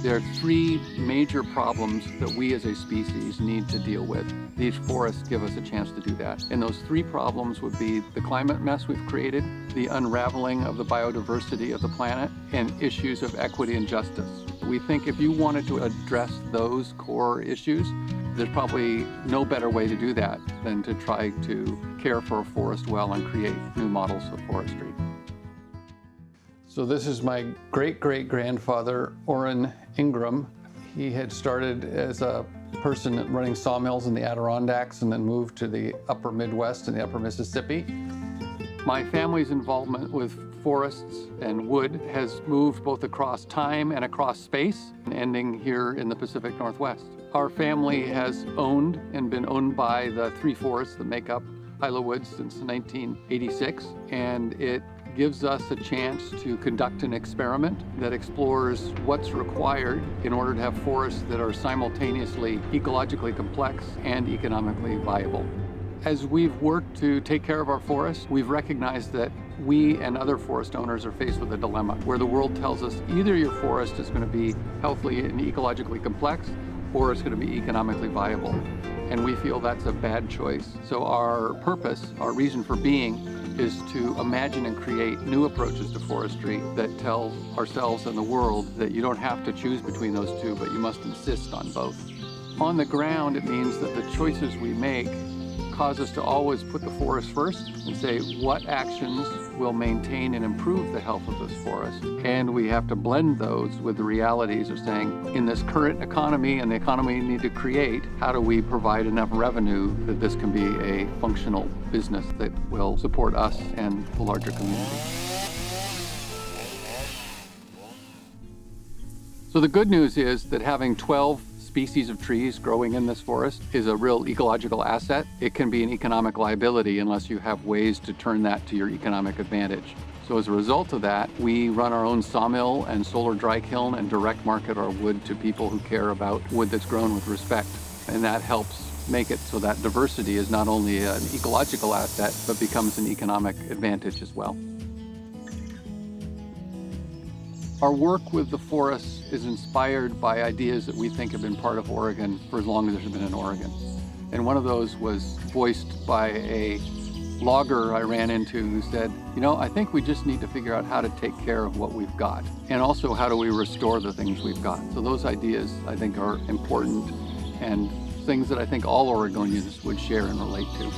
There are three major problems that we as a species need to deal with. These forests give us a chance to do that. And those three problems would be the climate mess we've created, the unraveling of the biodiversity of the planet, and issues of equity and justice. We think if you wanted to address those core issues, there's probably no better way to do that than to try to care for a forest well and create new models of forestry. So this is my great-great-grandfather, Orrin Ingram. He had started as a person running sawmills in the Adirondacks and then moved to the upper Midwest and the upper Mississippi. My family's involvement with forests and wood has moved both across time and across space, ending here in the Pacific Northwest. Our family has owned and been owned by the three forests that make up Hyla Woods since 1986, and it gives us a chance to conduct an experiment that explores what's required in order to have forests that are simultaneously ecologically complex and economically viable. As we've worked to take care of our forests, we've recognized that we and other forest owners are faced with a dilemma where the world tells us either your forest is going to be healthily and ecologically complex or it's going to be economically viable. And we feel that's a bad choice. So our purpose, our reason for being, is to imagine and create new approaches to forestry that tell ourselves and the world that you don't have to choose between those two, but you must insist on both. On the ground, it means that the choices we make cause us to always put the forest first and say what actions will maintain and improve the health of this forest. And we have to blend those with the realities of saying, in this current economy and the economy we need to create, how do we provide enough revenue that this can be a functional business that will support us and the larger community? So the good news is that having 12 species of trees growing in this forest is a real ecological asset. It can be an economic liability unless you have ways to turn that to your economic advantage. So as a result of that, we run our own sawmill and solar dry kiln and direct market our wood to people who care about wood that's grown with respect. And that helps make it so that diversity is not only an ecological asset, but becomes an economic advantage as well. Our work with the forests is inspired by ideas that we think have been part of Oregon for as long as there's been an Oregon. And one of those was voiced by a logger I ran into who said, I think we just need to figure out how to take care of what we've got. And also, how do we restore the things we've got? So those ideas, I think, are important and things that I think all Oregonians would share and relate to.